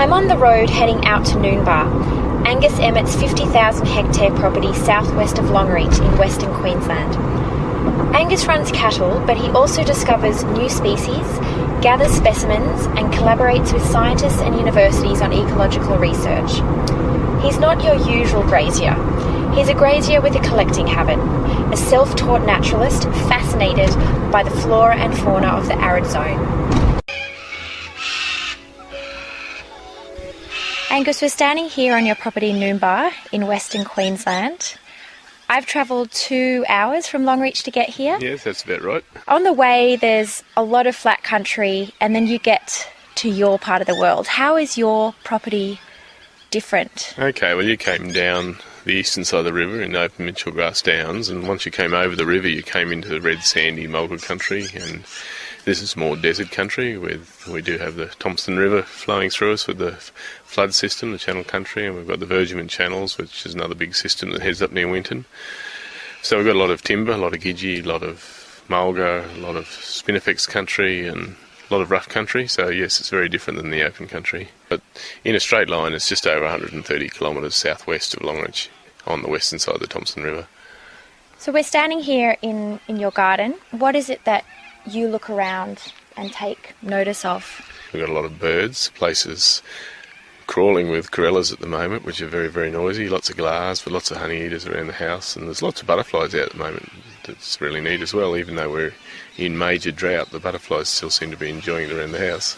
I'm on the road heading out to Noonbar, Angus Emmett's 50,000 hectare property southwest of Longreach in Western Queensland. Angus runs cattle, but he also discovers new species, gathers specimens and collaborates with scientists and universities on ecological research. He's not your usual grazier. He's a grazier with a collecting habit, a self-taught naturalist fascinated by the flora and fauna of the arid zone. Angus, we're standing here on your property Noonbar in Western Queensland. I've travelled 2 hours from Longreach to get here. Yes, that's about right. On the way, there's a lot of flat country, and then you get to your part of the world. How is your property different? Okay, well, you came down the eastern side of the river in open Mitchell grass downs, and once you came over the river, you came into the red sandy mulga country, and this is more desert country. We do have the Thompson River flowing through us with the flood system, the Channel Country, and we've got the Virgin Channels, which is another big system that heads up near Winton. So we've got a lot of timber, a lot of gidgee, a lot of mulga, a lot of spinifex country, and a lot of rough country. So yes, it's very different than the open country. But in a straight line, it's just over 130 kilometres southwest of Longreach on the western side of the Thompson River. So we're standing here in your garden. What is it that you look around and take notice of? We've got a lot of birds, places crawling with corellas at the moment, which are very, very noisy. Lots of glass, but lots of honey eaters around the house, and there's lots of butterflies out at the moment. That's really neat as well. Even though we're in major drought, the butterflies still seem to be enjoying it around the house.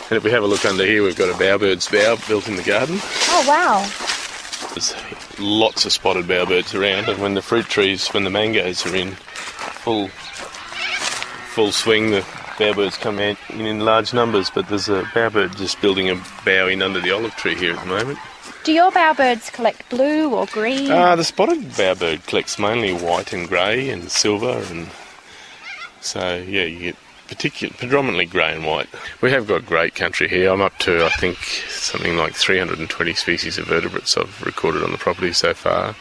And if we have a look under here, we've got a bowerbird's bower built in the garden. Oh, wow. There's lots of spotted bowerbirds around, and when the fruit trees, when the mangoes are in full swing, the bowerbirds come out in large numbers, but there's a bowerbird just building a bough in under the olive tree here at the moment. Do your bowerbirds collect blue or green? The spotted bowerbird collects mainly white and grey and silver, and so yeah, you get predominantly grey and white. We have got great country here. I'm up to, I think, something like 320 species of vertebrates I've recorded on the property so far.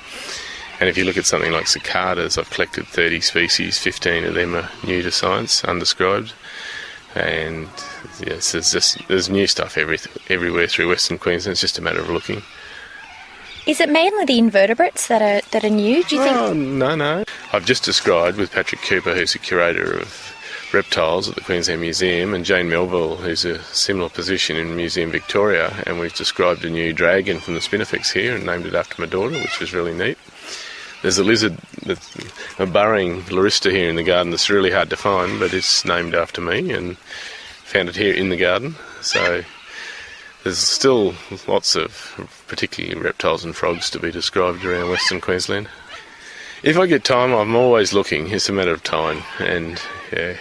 And if you look at something like cicadas, I've collected 30 species, 15 of them are new to science, undescribed. And yes, there's new stuff everywhere through Western Queensland. It's just a matter of looking. Is it mainly the invertebrates that are new, do you think? Oh, no. I've just described with Patrick Cooper, who's a curator of reptiles at the Queensland Museum, and Jane Melville, who's a similar position in Museum Victoria, and we've described a new dragon from the spinifex here and named it after my daughter, which was really neat. There's a lizard, a burrowing Larista here in the garden that's really hard to find, but it's named after me, and found it here in the garden. So there's still lots of particularly reptiles and frogs to be described around Western Queensland. If I get time, I'm always looking. It's a matter of time, and yeah,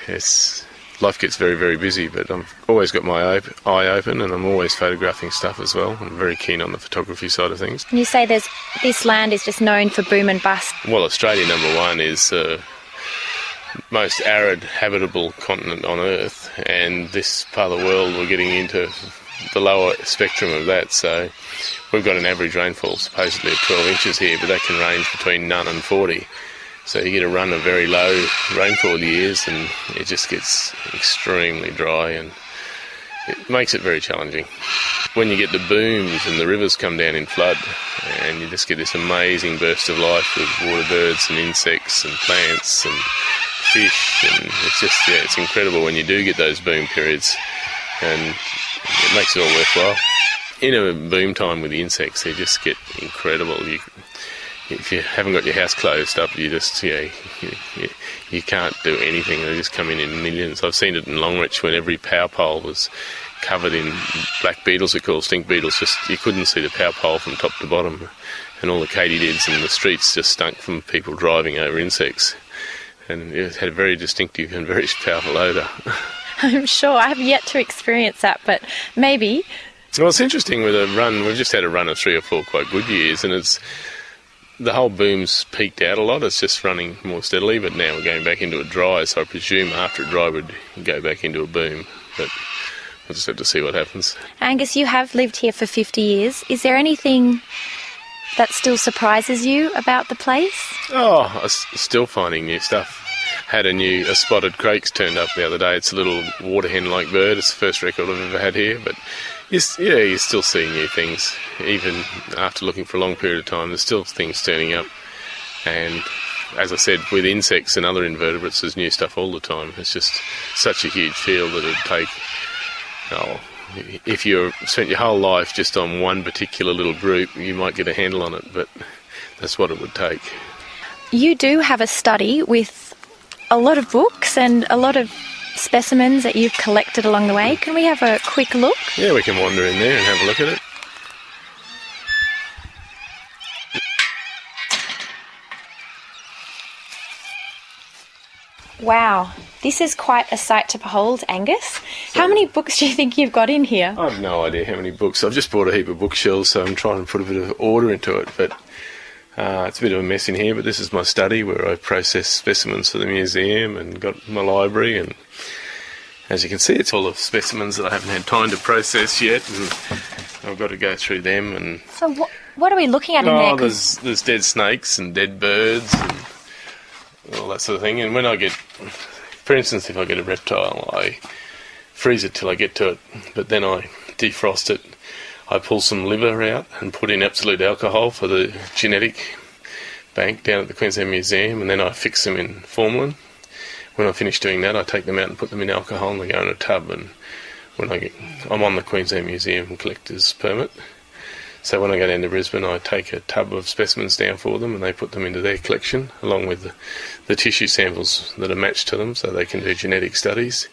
life gets very, very busy, but I've always got my eye open, and I'm always photographing stuff as well. I'm very keen on the photography side of things. And you say this land is just known for boom and bust. Well, Australia, number one, is most arid, habitable continent on Earth, and this part of the world, we're getting into the lower spectrum of that, so we've got an average rainfall supposedly of 12 inches here, but that can range between none and 40. So you get a run of very low rainfall years, and it just gets extremely dry, and it makes it very challenging. When you get the booms and the rivers come down in flood, and you just get this amazing burst of life with water birds and insects and plants and fish, and it's just, yeah, it's incredible when you do get those boom periods, and it makes it all worthwhile. In a boom time with the insects, they just get incredible. If you haven't got your house closed up, you just, you can't do anything. They just come in millions. I've seen it in Longreach when every power pole was covered in black beetles, we call stink beetles. Just, you couldn't see the power pole from top to bottom, and all the katydids in the streets just stunk from people driving over insects, and it had a very distinctive and very powerful odour. I'm sure. I have yet to experience that, but maybe. Well, it's interesting with a run. We've just had a run of 3 or 4 quite good years, and the whole boom's peaked out a lot. It's just running more steadily, but now we're going back into a dry, so I presume after a dry would go back into a boom, but we'll just have to see what happens. Angus, you have lived here for 50 years. Is there anything that still surprises you about the place? Oh, I'm still finding new stuff had a spotted crake's turned up the other day. It's a little water hen-like bird. It's the first record I've ever had here, but you still see new things. Even after looking for a long period of time, there's still things turning up. And as I said, with insects and other invertebrates, there's new stuff all the time. It's just such a huge field that it'd take, if you spent your whole life just on one particular little group, you might get a handle on it, but that's what it would take. You do have a study with a lot of books and a lot of specimens that you've collected along the way. Can we have a quick look? Yeah, we can wander in there and have a look at it. Wow, this is quite a sight to behold, Angus. How many books do you think you've got in here? I have no idea how many books. I've just bought a heap of bookshelves, so I'm trying to put a bit of order into it, but it's a bit of a mess in here. But this is my study where I process specimens for the museum and got my library, and as you can see, it's full of specimens that I haven't had time to process yet, and I've got to go through them. And so what are we looking at in there? There's dead snakes and dead birds and all that sort of thing. And when I get, for instance, if I get a reptile, I freeze it till I get to it, but then I defrost it. I pull some liver out and put in absolute alcohol for the genetic bank down at the Queensland Museum, and then I fix them in formalin. When I finish doing that, I take them out and put them in alcohol, and they go in a tub. And when I'm on the Queensland Museum collector's permit, so when I go down to Brisbane, I take a tub of specimens down for them, and they put them into their collection, along with the tissue samples that are matched to them, so they can do genetic studies.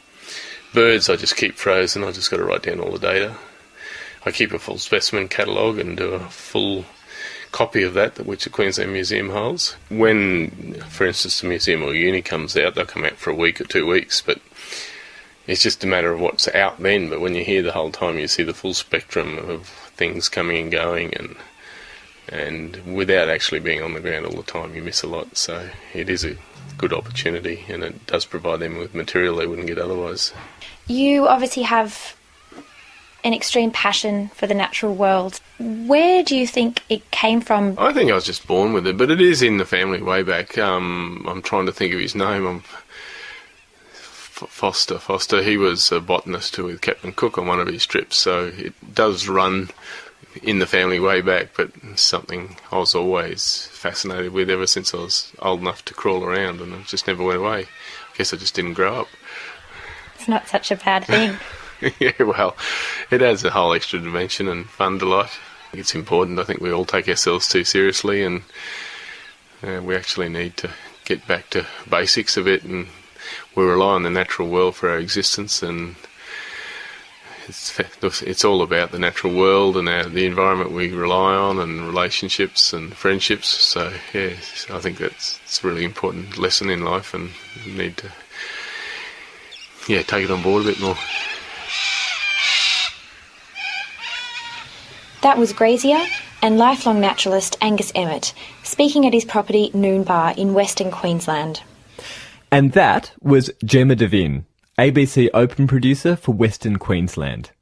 Birds I just keep frozen. I just got to write down all the data. I keep a full specimen catalogue and do a full copy of that, which the Queensland Museum holds. When, for instance, the museum or uni comes out, they'll come out for a week or 2 weeks, but it's just a matter of what's out then. But when you're here the whole time, you see the full spectrum of things coming and going, and without actually being on the ground all the time, you miss a lot. So it is a good opportunity, and it does provide them with material they wouldn't get otherwise. You obviously have an extreme passion for the natural world. Where do you think it came from? I think I was just born with it, but it is in the family way back. I'm trying to think of his name. Foster. He was a botanist with Captain Cook on one of his trips, so it does run in the family way back, but something I was always fascinated with ever since I was old enough to crawl around, and it just never went away. I guess I just didn't grow up. It's not such a bad thing. Yeah, well, it adds a whole extra dimension and fun to life. It's important. I think we all take ourselves too seriously, and we actually need to get back to basics of it, and we rely on the natural world for our existence, and it's all about the natural world and the environment we rely on, and relationships and friendships. So yeah, I think it's a really important lesson in life, and we need to take it on board a bit more. That was grazier and lifelong naturalist Angus Emmott speaking at his property Noonbar in Western Queensland. And that was Gemma Devine, ABC Open producer for Western Queensland.